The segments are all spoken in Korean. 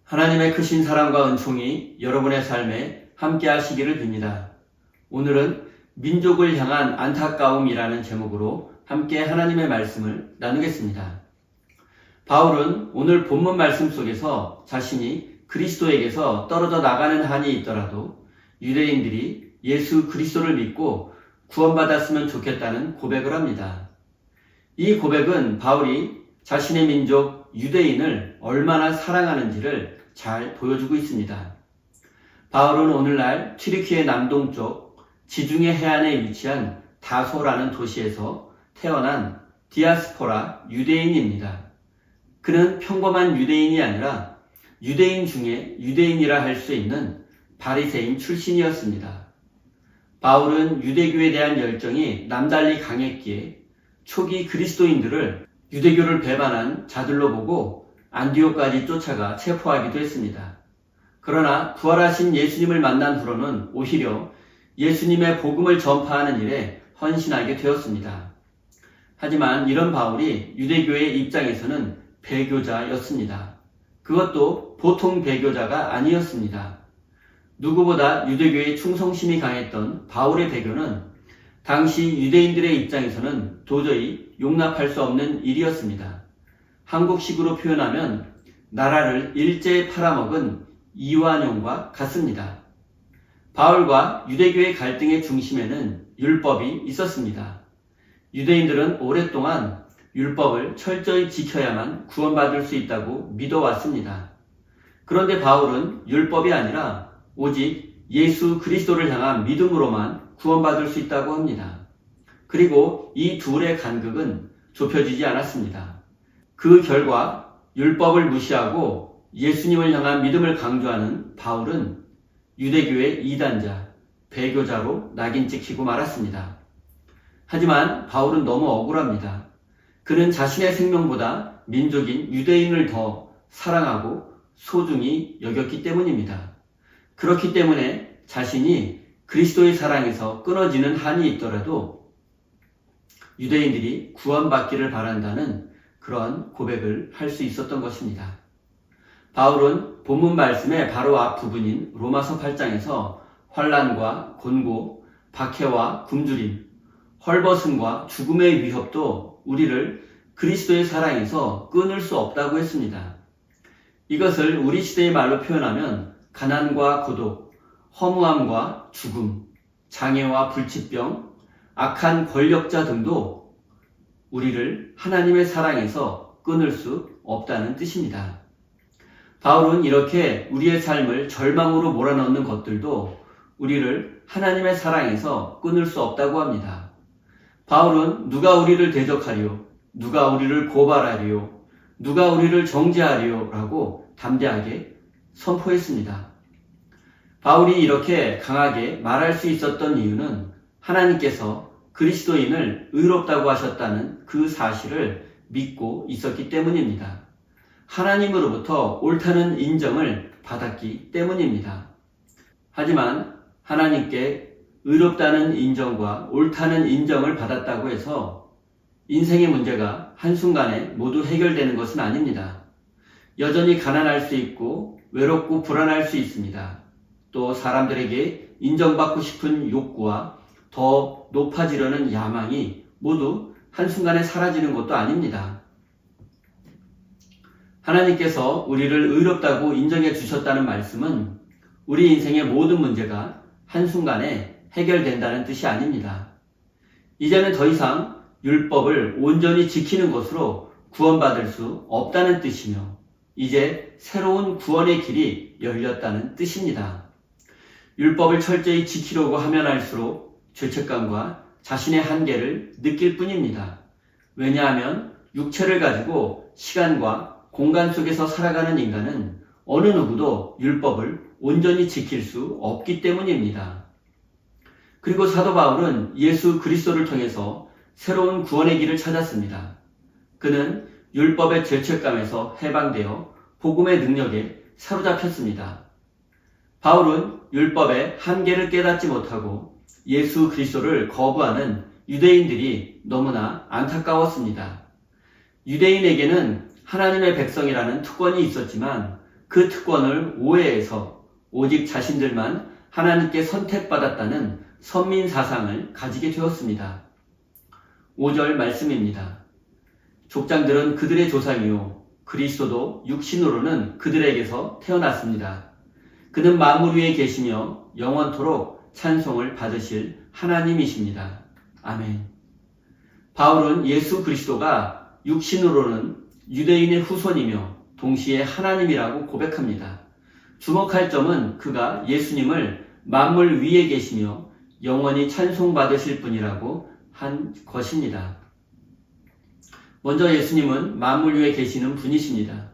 하나님의 크신 사랑과 은총이 여러분의 삶에 함께 하시기를 빕니다. 오늘은 민족을 향한 안타까움이라는 제목으로 함께 하나님의 말씀을 나누겠습니다. 바울은 오늘 본문 말씀 속에서 자신이 그리스도에게서 떨어져 나가는 한이 있더라도 유대인들이 예수 그리스도를 믿고 구원받았으면 좋겠다는 고백을 합니다. 이 고백은 바울이 자신의 민족 유대인을 얼마나 사랑하는지를 잘 보여주고 있습니다. 바울은 오늘날 튀르키예 남동쪽 지중해 해안에 위치한 다소라는 도시에서 태어난 디아스포라 유대인입니다. 그는 평범한 유대인이 아니라 유대인 중에 유대인이라 할 수 있는 바리새인 출신이었습니다. 바울은 유대교에 대한 열정이 남달리 강했기에 초기 그리스도인들을 유대교를 배반한 자들로 보고 안디옥까지 쫓아가 체포하기도 했습니다. 그러나 부활하신 예수님을 만난 후로는 오히려 예수님의 복음을 전파하는 일에 헌신하게 되었습니다. 하지만 이런 바울이 유대교의 입장에서는 배교자였습니다. 그것도 보통 배교자가 아니었습니다. 누구보다 유대교에 충성심이 강했던 바울의 배교는 당시 유대인들의 입장에서는 도저히 용납할 수 없는 일이었습니다. 한국식으로 표현하면 나라를 일제에 팔아먹은 이완용과 같습니다. 바울과 유대교의 갈등의 중심에는 율법이 있었습니다. 유대인들은 오랫동안 율법을 철저히 지켜야만 구원받을 수 있다고 믿어왔습니다. 그런데 바울은 율법이 아니라 오직 예수 그리스도를 향한 믿음으로만 구원받을 수 있다고 합니다. 그리고 이 둘의 간극은 좁혀지지 않았습니다. 그 결과 율법을 무시하고 예수님을 향한 믿음을 강조하는 바울은 유대교의 이단자, 배교자로 낙인 찍히고 말았습니다. 하지만 바울은 너무 억울합니다. 그는 자신의 생명보다 민족인 유대인을 더 사랑하고 소중히 여겼기 때문입니다. 그렇기 때문에 자신이 그리스도의 사랑에서 끊어지는 한이 있더라도 유대인들이 구원받기를 바란다는 그런 고백을 할 수 있었던 것입니다. 바울은 본문 말씀의 바로 앞 부분인 로마서 8장에서 환난과 곤고, 박해와 굶주림, 헐벗음과 죽음의 위협도 우리를 그리스도의 사랑에서 끊을 수 없다고 했습니다. 이것을 우리 시대의 말로 표현하면 가난과 고독, 허무함과 죽음, 장애와 불치병, 악한 권력자 등도 우리를 하나님의 사랑에서 끊을 수 없다는 뜻입니다. 바울은 이렇게 우리의 삶을 절망으로 몰아넣는 것들도 우리를 하나님의 사랑에서 끊을 수 없다고 합니다. 바울은 누가 우리를 대적하리요? 누가 우리를 고발하리요? 누가 우리를 정죄하리요? 라고 담대하게 선포했습니다. 바울이 이렇게 강하게 말할 수 있었던 이유는 하나님께서 그리스도인을 의롭다고 하셨다는 그 사실을 믿고 있었기 때문입니다. 하나님으로부터 옳다는 인정을 받았기 때문입니다. 하지만 하나님께 의롭다는 인정과 옳다는 인정을 받았다고 해서 인생의 문제가 한순간에 모두 해결되는 것은 아닙니다. 여전히 가난할 수 있고 외롭고 불안할 수 있습니다. 또 사람들에게 인정받고 싶은 욕구와 더 높아지려는 야망이 모두 한순간에 사라지는 것도 아닙니다. 하나님께서 우리를 의롭다고 인정해 주셨다는 말씀은 우리 인생의 모든 문제가 한순간에 해결된다는 뜻이 아닙니다. 이제는 더 이상 율법을 온전히 지키는 것으로 구원받을 수 없다는 뜻이며 이제 새로운 구원의 길이 열렸다는 뜻입니다. 율법을 철저히 지키려고 하면 할수록 죄책감과 자신의 한계를 느낄 뿐입니다. 왜냐하면 육체를 가지고 시간과 공간 속에서 살아가는 인간은 어느 누구도 율법을 온전히 지킬 수 없기 때문입니다. 그리고 사도 바울은 예수 그리스도를 통해서 새로운 구원의 길을 찾았습니다. 그는 율법의 죄책감에서 해방되어 복음의 능력에 사로잡혔습니다. 바울은 율법의 한계를 깨닫지 못하고 예수 그리스도를 거부하는 유대인들이 너무나 안타까웠습니다. 유대인에게는 하나님의 백성이라는 특권이 있었지만 그 특권을 오해해서 오직 자신들만 하나님께 선택받았다는 선민 사상을 가지게 되었습니다. 5절 말씀입니다. 족장들은 그들의 조상이요 그리스도도 육신으로는 그들에게서 태어났습니다. 그는 만물 위에 계시며 영원토록 찬송을 받으실 하나님이십니다. 아멘. 바울은 예수 그리스도가 육신으로는 유대인의 후손이며 동시에 하나님이라고 고백합니다. 주목할 점은 그가 예수님을 만물 위에 계시며 영원히 찬송받으실 분이라고 한 것입니다. 먼저 예수님은 만물 위에 계시는 분이십니다.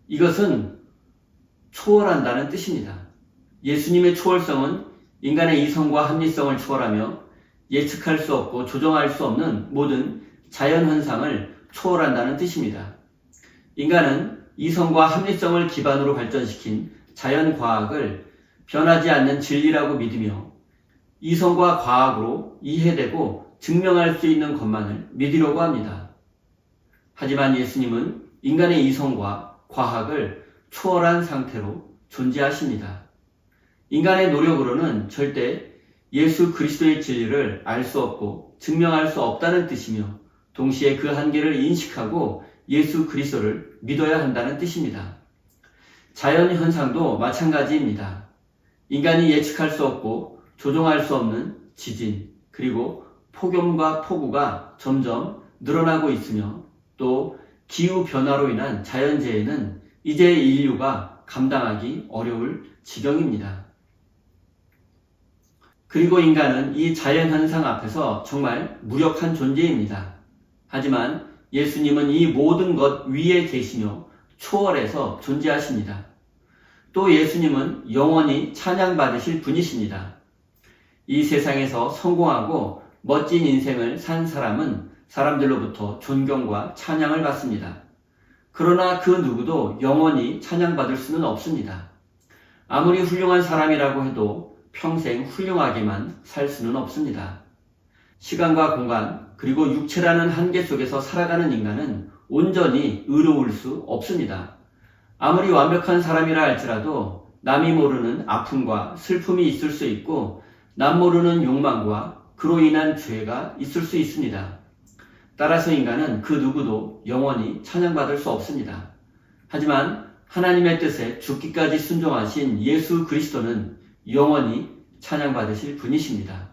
이것은 초월한다는 뜻입니다. 예수님의 초월성은 인간의 이성과 합리성을 초월하며 예측할 수 없고 조정할 수 없는 모든 자연현상을 초월한다는 뜻입니다. 인간은 이성과 합리성을 기반으로 발전시킨 자연과학을 변하지 않는 진리라고 믿으며 이성과 과학으로 이해되고 증명할 수 있는 것만을 믿으려고 합니다. 하지만 예수님은 인간의 이성과 과학을 초월한 상태로 존재하십니다. 인간의 노력으로는 절대 예수 그리스도의 진리를 알 수 없고 증명할 수 없다는 뜻이며 동시에 그 한계를 인식하고 예수 그리스도를 믿어야 한다는 뜻입니다. 자연현상도 마찬가지입니다. 인간이 예측할 수 없고 조종할 수 없는 지진 그리고 폭염과 폭우가 점점 늘어나고 있으며 또 기후변화로 인한 자연재해는 이제 인류가 감당하기 어려울 지경입니다. 그리고 인간은 이 자연현상 앞에서 정말 무력한 존재입니다. 하지만 예수님은 이 모든 것 위에 계시며 초월해서 존재하십니다. 또 예수님은 영원히 찬양받으실 분이십니다. 이 세상에서 성공하고 멋진 인생을 산 사람은 사람들로부터 존경과 찬양을 받습니다. 그러나 그 누구도 영원히 찬양받을 수는 없습니다. 아무리 훌륭한 사람이라고 해도 평생 훌륭하게만 살 수는 없습니다. 시간과 공간 그리고 육체라는 한계 속에서 살아가는 인간은 온전히 의로울 수 없습니다. 아무리 완벽한 사람이라 할지라도 남이 모르는 아픔과 슬픔이 있을 수 있고 남 모르는 욕망과 그로 인한 죄가 있을 수 있습니다. 따라서 인간은 그 누구도 영원히 찬양받을 수 없습니다. 하지만 하나님의 뜻에 죽기까지 순종하신 예수 그리스도는 영원히 찬양받으실 분이십니다.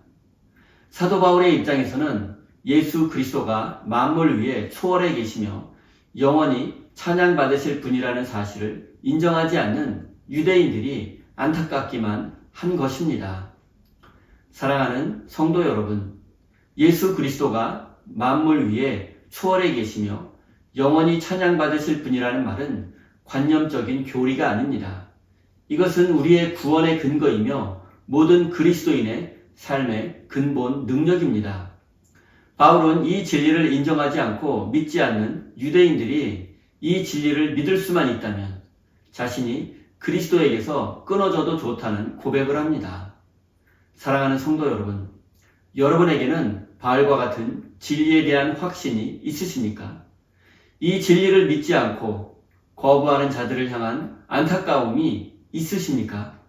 사도 바울의 입장에서는 예수 그리스도가 만물 위에 초월해 계시며 영원히 찬양받으실 분이라는 사실을 인정하지 않는 유대인들이 안타깝기만 한 것입니다. 사랑하는 성도 여러분, 예수 그리스도가 만물 위에 초월해 계시며 영원히 찬양받으실 분이라는 말은 관념적인 교리가 아닙니다. 이것은 우리의 구원의 근거이며 모든 그리스도인의 삶의 근본 능력입니다. 바울은 이 진리를 인정하지 않고 믿지 않는 유대인들이 이 진리를 믿을 수만 있다면 자신이 그리스도에게서 끊어져도 좋다는 고백을 합니다. 사랑하는 성도 여러분, 여러분에게는 바울과 같은 진리에 대한 확신이 있으십니까? 이 진리를 믿지 않고 거부하는 자들을 향한 안타까움이 있으십니까?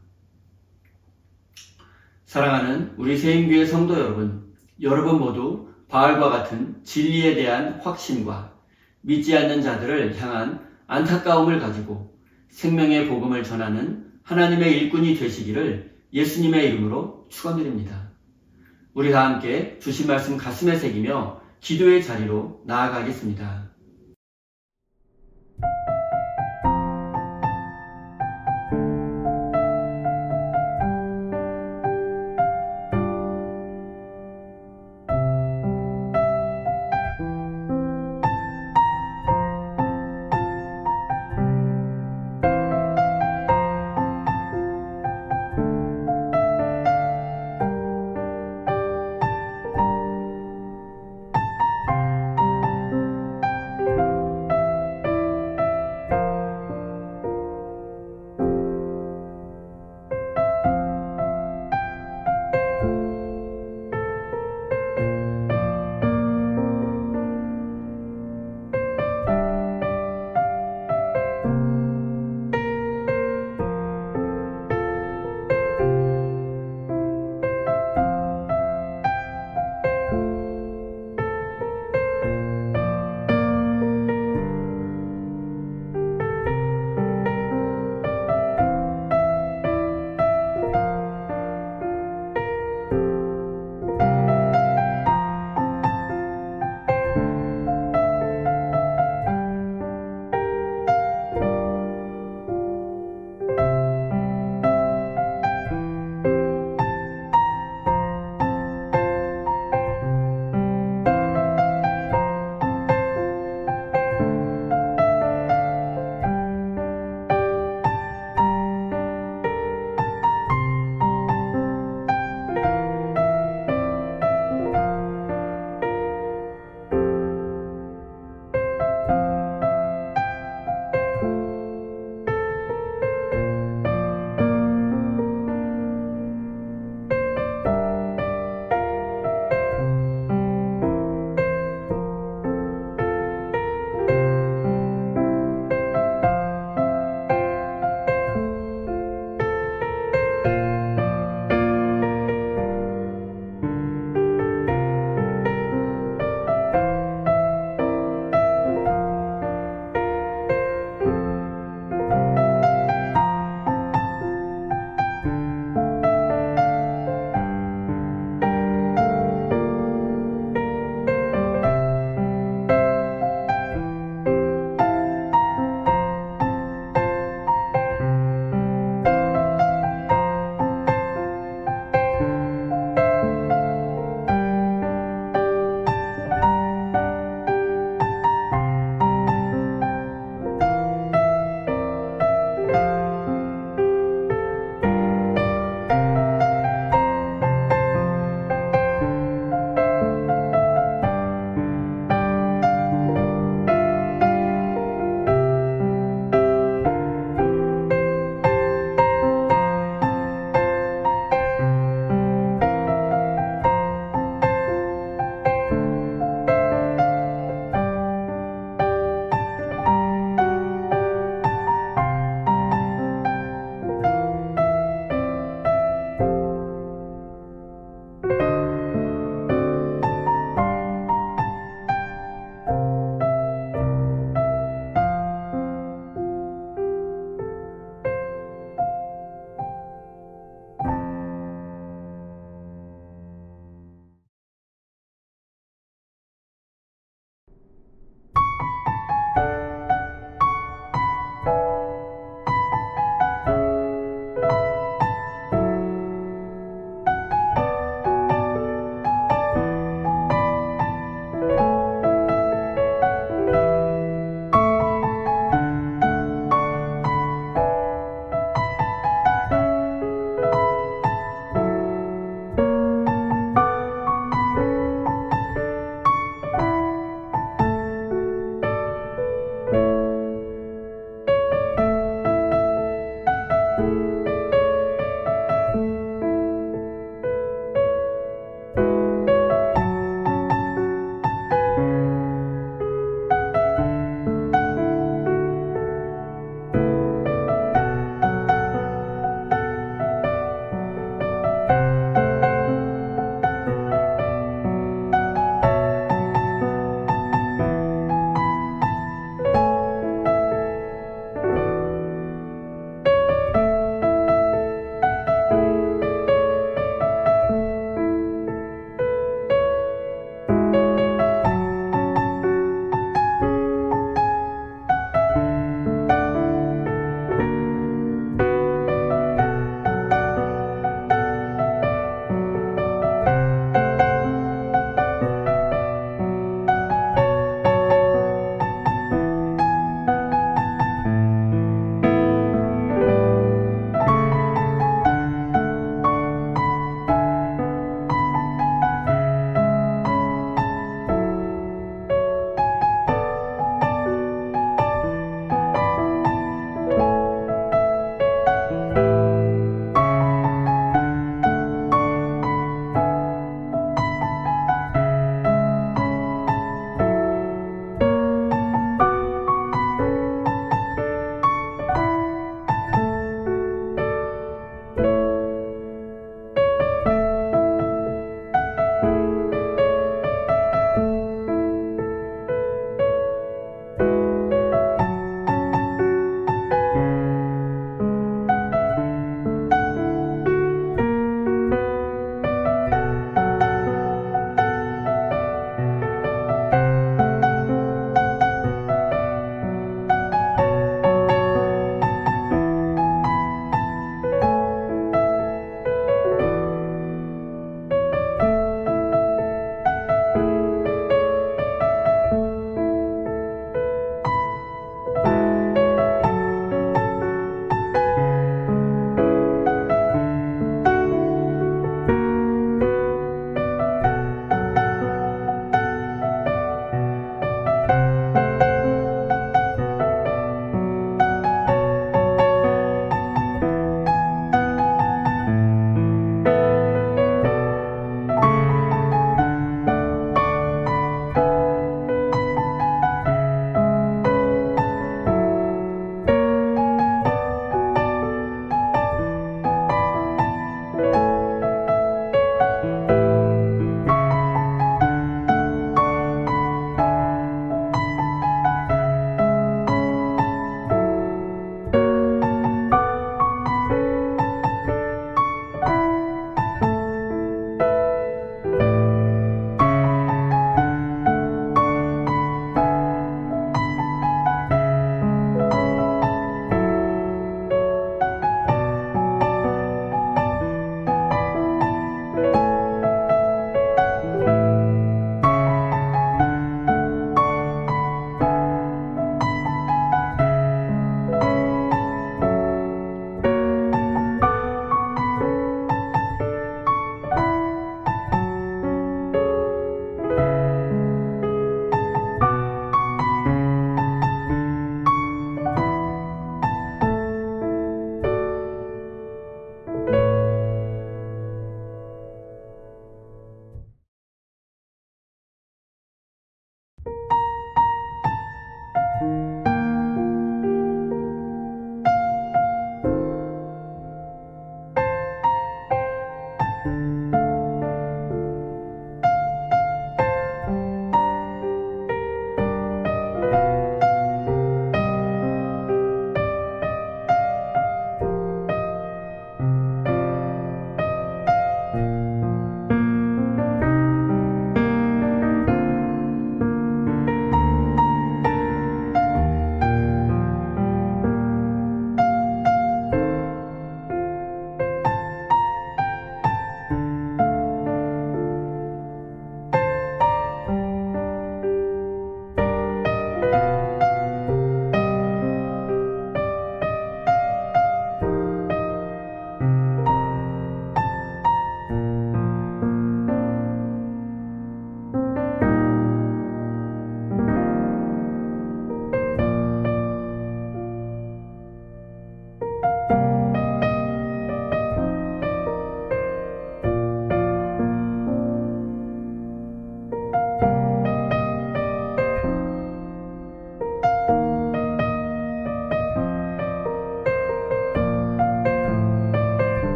사랑하는 우리 세인교회 성도 여러분, 여러분 모두 바울과 같은 진리에 대한 확신과 믿지 않는 자들을 향한 안타까움을 가지고 생명의 복음을 전하는 하나님의 일꾼이 되시기를 예수님의 이름으로 축원드립니다. 우리 다 함께 주신 말씀 가슴에 새기며 기도의 자리로 나아가겠습니다.